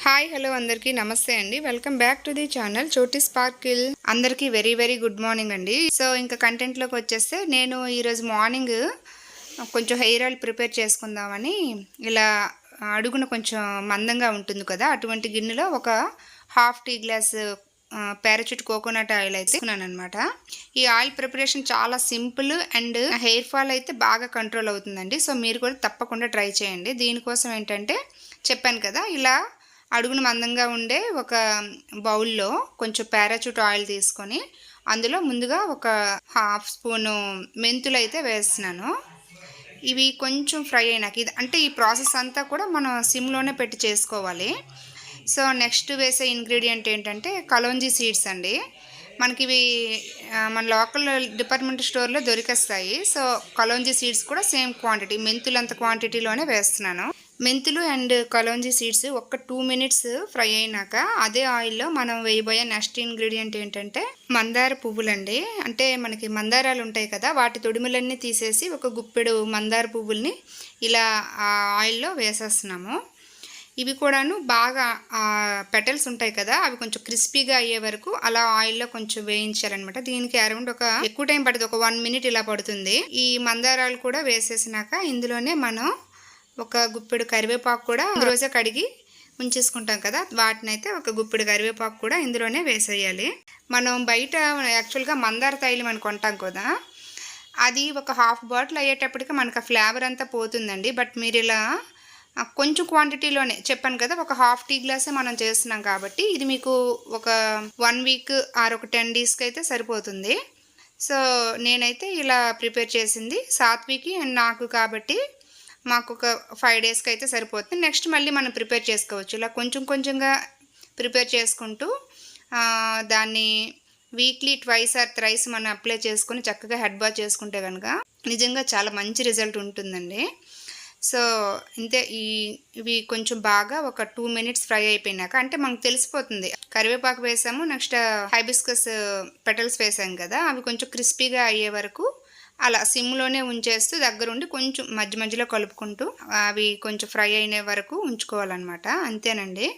Hi hello అందరికీ నమస్తే అండి. Welcome back to the channel Choti sparkle. అందరికీ వెరీ వెరీ గుడ్ మార్నింగ్ అండి. సో ఇంకా కంటెంట్లోకి వచ్చేస్తే నేను ఈరోజు మార్నింగ్ కొంచెం హెయిర్ ఆయిల్ ప్రిపేర్ చేసుకుందామని ఇలా అడుగున కొంచెం మందంగా ఉంటుంది కదా, అటువంటి గిన్నెలో ఒక half tea glass parachute coconut oil అయితే తీసుకున్నాను అనమాట. ఈ ఆయిల్ ప్రిపరేషన్ చాలా సింపుల్ అండ్ హెయిర్ ఫాల్ అయితే బాగా కంట్రోల్ అవుతుందండి. సో మీరు కూడా తప్పకుండా ట్రై చేయండి. దీనికోసం ఏంటంటే చెప్పాను కదా, ఇలా అడుగున మందంగా ఉండే ఒక బౌల్లో కొంచెం పారాచూట్ ఆయిల్ తీసుకొని అందులో ముందుగా ఒక హాఫ్ స్పూను మెంతులు అయితే వేస్తున్నాను. ఇవి కొంచెం ఫ్రై అయినాక ఇది అంటే ఈ ప్రాసెస్ అంతా కూడా మనం సిమ్లోనే పెట్టి చేసుకోవాలి. సో నెక్స్ట్ వేసే ఇంగ్రీడియంట్ ఏంటంటే కలోంజీ సీడ్స్ అండి. మనకి ఇవి మన లోకల్ డిపార్ట్మెంట్ స్టోర్లో దొరికేస్తాయి. సో కలోంజీ సీడ్స్ కూడా సేమ్ క్వాంటిటీ, మెంతులు అంత క్వాంటిటీలోనే వేస్తున్నాను. మెంతులు అండ్ కలోంజీ సీడ్స్ ఒక 2 మినిట్స్ ఫ్రై అయినాక అదే ఆయిల్లో మనం వేయబోయే నెక్స్ట్ ఇంగ్రీడియంట్ ఏంటంటే మందార పువ్వులండి. అంటే మనకి మందారాలు ఉంటాయి కదా, వాటి తొడిమలన్నీ తీసేసి ఒక గుప్పెడు మందార పువ్వుల్ని ఇలా ఆ ఆయిల్లో వేసేస్తున్నాము. ఇవి కూడాను బాగా పెటల్స్ ఉంటాయి కదా, అవి కొంచెం క్రిస్పీగా అయ్యే వరకు అలా ఆయిల్లో కొంచెం వేయించాలన్నమాట. దీనికి అరౌండ్ ఒక ఎక్కువ టైం పడుతుంది, ఒక 1 మినిట్ ఇలా పడుతుంది. ఈ మందారాలు కూడా వేసేసినాక ఇందులోనే మనం ఒక గుప్పెడు కరివేపాకు కూడా రోజే కడిగి ఉంచేసుకుంటాం కదా, వాటిని అయితే ఒక గుప్పెడు కరివేపాకు కూడా ఇందులోనే వేసేయాలి. మనం బయట యాక్చువల్గా మందార తైలం అని కొంటాం కదా, అది ఒక హాఫ్ బాటిల్ అయ్యేటప్పటికి మనకు ఆ ఫ్లేవర్ అంతా పోతుందండి. బట్ మీరు ఇలా కొంచెం క్వాంటిటీలోనే చెప్పాను కదా, ఒక హాఫ్ టీ గ్లాసే మనం చేస్తున్నాం కాబట్టి ఇది మీకు ఒక 1 వీక్ ఆర్ ఒక 10 డేస్కి అయితే సరిపోతుంది. సో నేనైతే ఇలా ప్రిపేర్ చేసింది సాత్వికి అండ్ నాకు కాబట్టి మాకు ఒక 5 డేస్కి అయితే సరిపోతుంది. నెక్స్ట్ మళ్ళీ మనం ప్రిపేర్ చేసుకోవచ్చు. ఇలా కొంచెం కొంచెంగా ప్రిపేర్ చేసుకుంటూ దాన్ని వీక్లీ 2 ఆర్ 3 మనం అప్లై చేసుకొని చక్కగా హెడ్ బాత్ చేసుకుంటే కనుక నిజంగా చాలా మంచి రిజల్ట్ ఉంటుందండి. సో ఇంతే, ఇవి కొంచెం బాగా ఒక 2 మినిట్స్ ఫ్రై అయిపోయినాక అంటే మనకు తెలిసిపోతుంది. కరివేపాకు వేసాము, నెక్స్ట్ హైబిస్కస్ పెటల్స్ వేసాం కదా, అవి కొంచెం క్రిస్పీగా అయ్యే వరకు అలా సిమ్లోనే ఉంచేస్తూ దగ్గరుండి కొంచెం మధ్య మధ్యలో కలుపుకుంటూ అవి కొంచెం ఫ్రై అయిన వరకు ఉంచుకోవాలన్నమాట. అంతేనండి.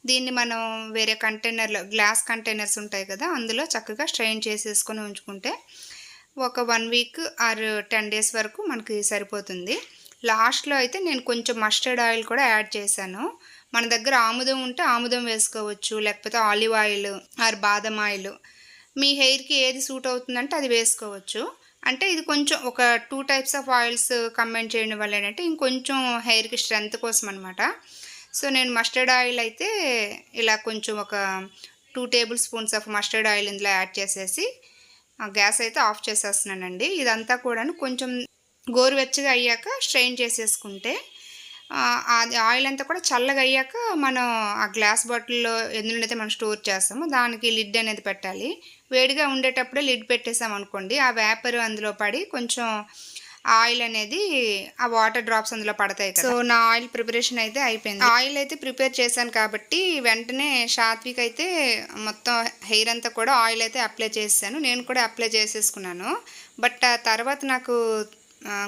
దీన్ని మనం వేరే కంటైనర్లో, గ్లాస్ కంటైనర్స్ ఉంటాయి కదా, అందులో చక్కగా స్ట్రెయిన్ చేసేసుకొని ఉంచుకుంటే ఒక 1 వీక్ ఆర్ 10 డేస్ వరకు మనకి సరిపోతుంది. లాస్ట్లో అయితే నేను కొంచెం మస్టర్డ్ ఆయిల్ కూడా యాడ్ చేశాను. మన దగ్గర ఆముదం ఉంటే ఆముదం వేసుకోవచ్చు, లేకపోతే ఆలివ్ ఆయిల్ ఆర్ బాదం ఆయిల్, మీ హెయిర్కి ఏది సూట్ అవుతుందంటే అది వేసుకోవచ్చు. అంటే ఇది కొంచెం ఒక 2 టైప్స్ ఆఫ్ ఆయిల్స్ కంబైన్ చేయడం వల్ల ఏంటంటే ఇంకొంచెం హెయిర్కి స్ట్రెంత్ కోసం అనమాట. సో నేను మస్టర్డ్ ఆయిల్ అయితే ఇలా కొంచెం ఒక 2 table spoons of mustard oil ఇందులో యాడ్ చేసేసి గ్యాస్ అయితే ఆఫ్ చేసేస్తున్నానండి. ఇదంతా కూడా కొంచెం గోరువెచ్చగా అయ్యాక స్ట్రెయిన్ చేసేసుకుంటే అది ఆయిల్ అంతా కూడా చల్లగా అయ్యాక మనం ఆ గ్లాస్ బాటిల్లో ఎందులోనైతే మనం స్టోర్ చేస్తామో దానికి లిడ్ అనేది పెట్టాలి. వేడిగా ఉండేటప్పుడే లిడ్ పెట్టేసామనుకోండి, ఆ వేపర్ అందులో పడి కొంచెం ఆయిల్ అనేది ఆ వాటర్ డ్రాప్స్ అందులో పడతాయి కదా. సో నా ఆయిల్ ప్రిపరేషన్ అయితే అయిపోయింది. ఆయిల్ అయితే ప్రిపేర్ చేశాను కాబట్టి వెంటనే సాత్విక్ అయితే మొత్తం హెయిర్ అంతా కూడా ఆయిల్ అయితే అప్లై చేశాను. నేను కూడా అప్లై చేసేసుకున్నాను. బట్ ఆ తర్వాత నాకు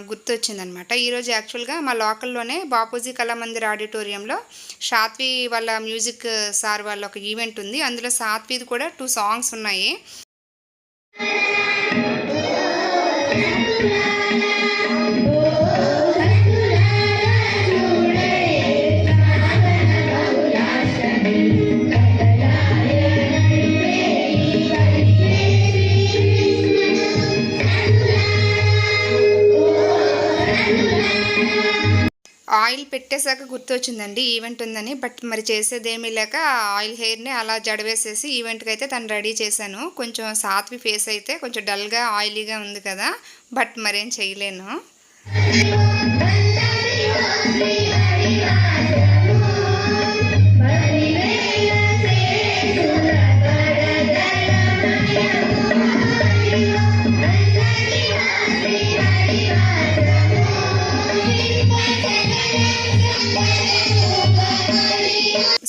గుర్తొచ్చిందనమాట. ఈరోజు యాక్చువల్గా మా లోకల్లోనే బాపూజీ కళామందిర్ ఆడిటోరియంలో సాత్వి వాళ్ళ మ్యూజిక్ సార్ వాళ్ళ ఒక ఈవెంట్ ఉంది. అందులో సాత్విది కూడా 2 సాంగ్స్ ఉన్నాయి. ఆయిల్ పెట్టేశాక గుర్తొచ్చిందండి ఈవెంట్ ఉందని. బట్ మరి చేసేదేమీ లేక ఆయిల్ హెయిర్ని అలా జడవేసేసి ఈవెంట్కి అయితే తను రెడీ చేశాను. కొంచెం సాత్వి ఫేస్ అయితే కొంచెం డల్గా ఆయిలీగా ఉంది కదా, బట్ మరేం చేయలేను.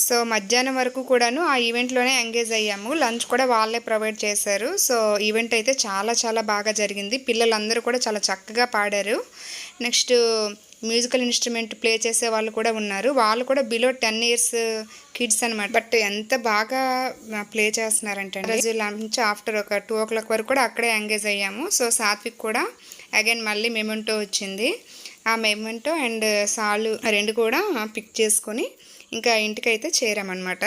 సో మధ్యాహ్నం వరకు కూడాను ఆ ఈవెంట్లోనే ఎంగేజ్ అయ్యాము. లంచ్ కూడా వాళ్ళే ప్రొవైడ్ చేశారు. సో ఈవెంట్ అయితే చాలా చాలా బాగా జరిగింది. పిల్లలందరూ కూడా చాలా చక్కగా పాడారు. నెక్స్ట్ మ్యూజికల్ ఇన్స్ట్రుమెంట్ ప్లే చేసే వాళ్ళు కూడా ఉన్నారు. వాళ్ళు కూడా బిలో 10 ఇయర్స్ కిడ్స్ అనమాట. బట్ ఎంత బాగా ప్లే చేస్తున్నారంటే రోజు లంచ్ ఆఫ్టర్ ఒక 2 o'clock వరకు కూడా అక్కడే ఎంగేజ్ అయ్యాము. సో సాత్విక్ కూడా అగైన్ మళ్ళీ మెమెంటో వచ్చింది. ఆ మెమెంటో అండ్ సాలు 2 కూడా పిక్ చేసుకొని ఇంకా ఇంటికైతే చేరామన్నమాట.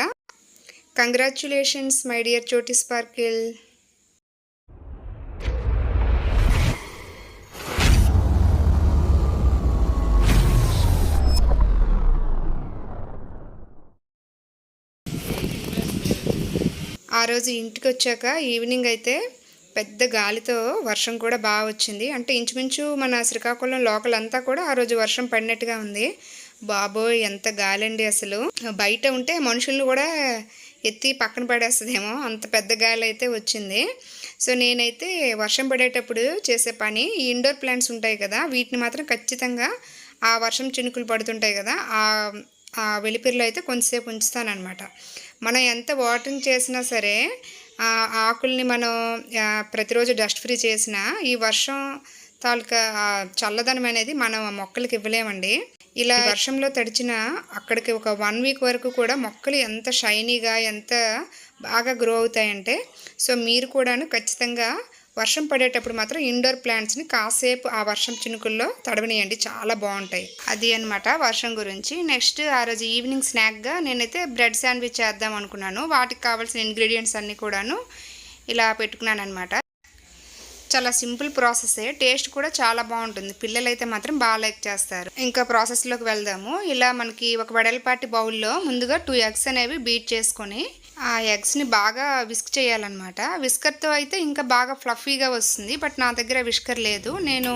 Congratulations my dear Choti sparkle. ఆ రోజు ఇంటికి వచ్చాక ఈవినింగ్ అయితే పెద్ద గాలితో వర్షం కూడా బాగా వచ్చింది. అంటే ఇంచుమించు మన శ్రీకాకుళం లోకల్ అంతా కూడా ఆ రోజు వర్షం పడినట్టుగా ఉంది. బాబోయ్ ఎంత గాలండి అసలు. బయట ఉంటే మనుషులను కూడా ఎత్తి పక్కన పడేస్తుందేమో అంత పెద్ద గాలి అయితే వచ్చింది. సో నేనైతే వర్షం పడేటప్పుడు చేసే పని ఈ ఇండోర్ ప్లాంట్స్ ఉంటాయి కదా, వీటిని మాత్రం ఖచ్చితంగా ఆ వర్షం చినుకులు పడుతుంటాయి కదా ఆ వెలిపిరిలో అయితే కొంతసేపు ఉంచుతానమాట. మనం ఎంత వాటరింగ్ చేసినా సరే ఆకుల్ని మనం ప్రతిరోజు డస్ట్ ఫ్రీ చేసినా ఈ వర్షం తాలూకా చల్లదనం అనేది మనం మొక్కలకి ఇవ్వలేమండి. ఇలా వర్షంలో తడిచిన అక్కడికి ఒక 1 week వరకు కూడా మొక్కలు ఎంత షైనీగా ఎంత బాగా గ్రో అవుతాయంటే, సో మీరు కూడాను ఖచ్చితంగా వర్షం పడేటప్పుడు మాత్రం ఇండోర్ ప్లాంట్స్ని కాసేపు ఆ వర్షం చినుకుల్లో తడవనియండి, చాలా బాగుంటాయి. అది అనమాట వర్షం గురించి. నెక్స్ట్ ఆ రోజు ఈవినింగ్ స్నాక్గా నేనైతే బ్రెడ్ శాండ్విచ్ చేద్దాం అనుకున్నాను. వాటికి కావాల్సిన ఇంగ్రీడియంట్స్ అన్నీ కూడాను ఇలా పెట్టుకున్నాను అనమాట. చాలా సింపుల్ ప్రాసెసే, టేస్ట్ కూడా చాలా బాగుంటుంది. పిల్లలైతే మాత్రం బాగా లైక్ చేస్తారు. ఇంకా ప్రాసెస్లోకి వెళ్దాము. ఇలా మనకి ఒక వెడల్పాటి బౌల్లో ముందుగా 2 eggs అనేవి బీట్ చేసుకొని ఆ ఎగ్స్ని బాగా విస్క్ చేయాలన్నమాట. విస్కర్తో అయితే ఇంకా బాగా ఫ్లఫీగా వస్తుంది. బట్ నా దగ్గర విస్కర్ లేదు. నేను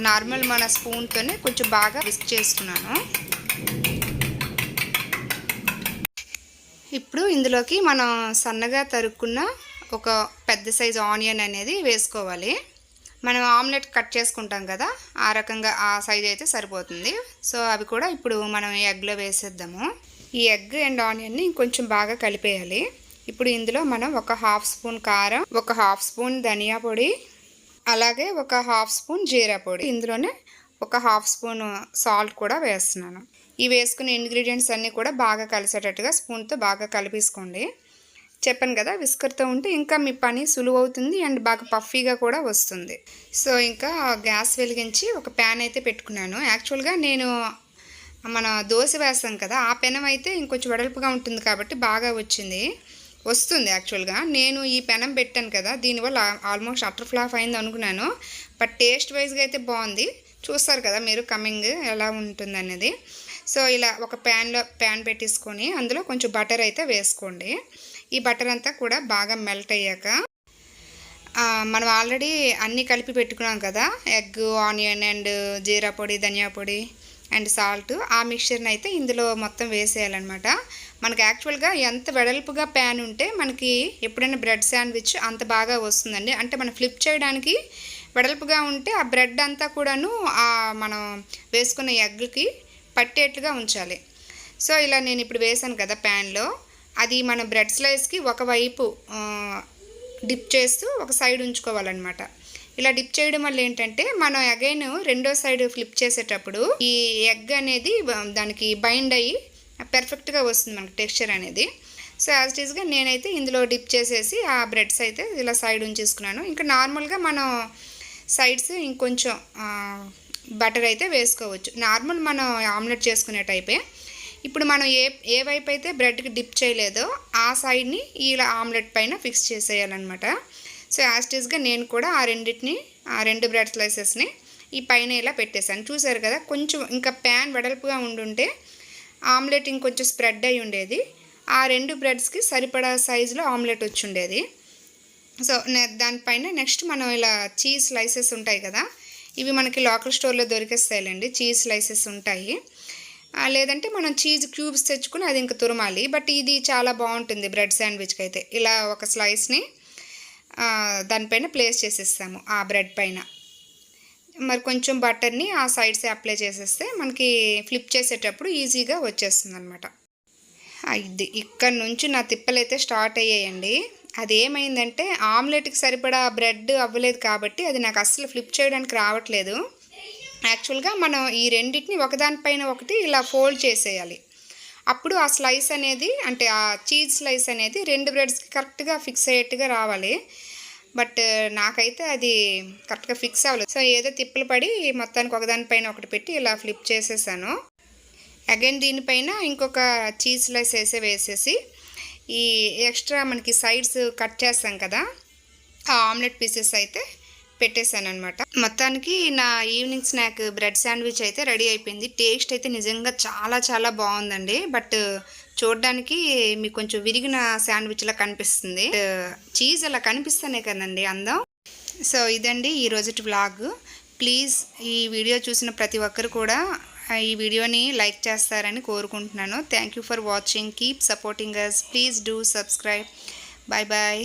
నార్మల్ మన స్పూన్తోనే కొంచెం బాగా విస్క్ చేసుకున్నాను. ఇప్పుడు ఇందులోకి మనం సన్నగా తరుక్కున్న ఒక పెద్ద సైజు ఆనియన్ అనేది వేసుకోవాలి. మనం ఆమ్లెట్ కట్ చేసుకుంటాం కదా, ఆ రకంగా ఆ సైజ్ అయితే సరిపోతుంది. సో అవి కూడా ఇప్పుడు మనం ఎగ్లో వేసేద్దాము. ఈ ఎగ్ అండ్ ఆనియన్ని కొంచెం బాగా కలిపేయాలి. ఇప్పుడు ఇందులో మనం ఒక 1/2 స్పూన్ కారం, ఒక 1/2 స్పూన్ ధనియా పొడి, అలాగే ఒక 1/2 స్పూన్ జీరా పొడి, ఇందులోనే ఒక 1/2 స్పూన్ సాల్ట్ కూడా వేస్తున్నాను. ఈ వేసుకునే ఇంగ్రీడియంట్స్ అన్నీ కూడా బాగా కలిసేటట్టుగా స్పూన్తో బాగా కలిపేసుకోండి. చెప్పాను కదా, విస్కర్తో ఉంటే ఇంకా మీ పని సులువు అవుతుంది అండ్ బాగా పఫీగా కూడా వస్తుంది. సో ఇంకా గ్యాస్ వెలిగించి ఒక ప్యాన్ అయితే పెట్టుకున్నాను. యాక్చువల్గా నేను మన దోశ వేస్తాం కదా, ఆ పెనం అయితే ఇంకొంచెం వెడల్పుగా ఉంటుంది కాబట్టి బాగా వస్తుంది. యాక్చువల్గా నేను ఈ పెనం పెట్టాను కదా, దీనివల్ల ఆల్మోస్ట్ అటర్ ఫ్లాప్ అయింది అనుకున్నాను. బట్ టేస్ట్ వైజ్గా అయితే బాగుంది. చూస్తారు కదా మీరు కమింగ్ ఎలా ఉంటుంది అనేది. సో ఇలా ఒక ప్యాన్ పెట్టేసుకొని అందులో కొంచెం బటర్ అయితే వేసుకోండి. ఈ బటర్ అంతా కూడా బాగా మెల్ట్ అయ్యాక మనం ఆల్రెడీ అన్నీ కలిపి పెట్టుకున్నాం కదా, ఎగ్, ఆనియన్ అండ్ జీరా పొడి, ధనియా పొడి అండ్ సాల్ట్, ఆ మిక్చర్ని అయితే ఇందులో మొత్తం వేసేయాలన్నమాట. మనకి యాక్చువల్గా ఎంత వెడల్పుగా ప్యాన్ ఉంటే మనకి ఎప్పుడైనా బ్రెడ్ శాండ్విచ్ అంత బాగా వస్తుందండి. అంటే మనం ఫ్లిప్ చేయడానికి వెడల్పుగా ఉంటే ఆ బ్రెడ్ అంతా కూడాను మనం వేసుకున్న ఎగ్కి పట్టేట్లుగా ఉంచాలి. సో ఇలా నేను ఇప్పుడు వేసాను కదా ప్యాన్లో, అది మన బ్రెడ్ స్లైస్కి ఒకవైపు డిప్ చేస్తూ ఒక సైడ్ ఉంచుకోవాలన్నమాట. ఇలా డిప్ చేయడం వల్ల ఏంటంటే మనం అగైన్ రెండో సైడ్ ఫ్లిప్ చేసేటప్పుడు ఈ ఎగ్ అనేది దానికి బైండ్ అయ్యి పర్ఫెక్ట్గా వస్తుంది మనకి టెక్స్చర్ అనేది. సో యాజ్ ఇట్ ఈస్గా నేనైతే ఇందులో డిప్ చేసేసి ఆ బ్రెడ్స్ అయితే ఇలా సైడ్ ఉంచేసుకున్నాను. ఇంకా నార్మల్గా మనం సైడ్స్ ఇంకొంచెం బటర్ అయితే వేసుకోవచ్చు, నార్మల్ మనం ఆమ్లెట్ చేసుకునే టైపే. ఇప్పుడు మనం ఏ వైపు అయితే బ్రెడ్కి డిప్ చేయలేదో ఆ సైడ్ని ఇలా ఆమ్లెట్ పైన ఫిక్స్ చేసేయాలన్నమాట. సో యాజ్ ఇట్ ఈస్గా నేను కూడా ఆ 2 బ్రెడ్ స్లైసెస్ని ఈ పైన ఇలా పెట్టేశాను. చూసారు కదా, కొంచెం ఇంకా ప్యాన్ వెడల్పుగా ఉండుంటే ఆమ్లెట్ ఇంకొంచెం స్ప్రెడ్ అయి ఉండేది. ఆ 2 బ్రెడ్స్కి సరిపడా సైజులో ఆమ్లెట్ వచ్చి ఉండేది. సో దానిపైన నెక్స్ట్ మనం ఇలా చీజ్ స్లైసెస్ ఉంటాయి కదా, ఇవి మనకి లోకల్ స్టోర్లో దొరికేస్తాయిలేండి, చీజ్ స్లైసెస్ ఉంటాయి. లేదంటే మనం చీజ్ క్యూబ్స్ తెచ్చుకుని అది ఇంకా తురమాలి. బట్ ఇది చాలా బాగుంటుంది బ్రెడ్ శాండ్విచ్కి అయితే. ఇలా ఒక స్లైస్ని దానిపైన ప్లేస్ చేసేస్తాము ఆ బ్రెడ్ పైన. మరి కొంచెం బటర్ని ఆ సైడ్స్ అప్లై చేసేస్తే మనకి ఫ్లిప్ చేసేటప్పుడు ఈజీగా వచ్చేస్తుంది అనమాట. ఇది ఇక్కడ నుంచి నా తిప్పలు అయితే స్టార్ట్ అయ్యాయండి. అదేమైందంటే ఆమ్లెట్కి సరిపడా బ్రెడ్ అవ్వలేదు కాబట్టి అది నాకు అస్సలు ఫ్లిప్ చేయడానికి రావట్లేదు. యాక్చువల్గా మనం ఈ రెండింటిని ఒకదానిపైన ఒకటి ఇలా ఫోల్డ్ చేసేయాలి. అప్పుడు ఆ స్లైస్ అనేది, అంటే ఆ చీజ్ స్లైస్ అనేది 2 బ్రెడ్స్కి కరెక్ట్గా ఫిక్స్ అయ్యేట్టుగా రావాలి. బట్ నాకైతే అది కరెక్ట్గా ఫిక్స్ అవ్వలేదు. సో ఏదో తిప్పలు పడి మొత్తానికి ఒకదానిపైన ఒకటి పెట్టి ఇలా ఫ్లిప్ చేసేసాను. అగైన్ దీనిపైన ఇంకొక చీజ్ స్లైస్ వేసేసి ఈ ఎక్స్ట్రా మనకి సైడ్స్ కట్ చేస్తాం కదా, ఆ ఆమ్లెట్ పీసెస్ అయితే పెట్టేశాను అనమాట. మొత్తానికి నా ఈవినింగ్ స్నాక్ బ్రెడ్ శాండ్విచ్ అయితే రెడీ అయిపోయింది. టేస్ట్ అయితే నిజంగా చాలా చాలా బాగుందండి. బట్ చూడడానికి మీకు కొంచెం విరిగిన శాండ్విచ్లా కనిపిస్తుంది. చీజ్ అలా కనిపిస్తేనే కదండి అందం. సో ఇదండి ఈరోజుటి వ్లాగ్. ప్లీజ్ ఈ వీడియో చూసిన ప్రతి ఒక్కరు కూడా ఈ వీడియోని లైక్ చేస్తారని కోరుకుంటున్నాను. Thank you for watching. Keep supporting us. Please do subscribe. Bye bye.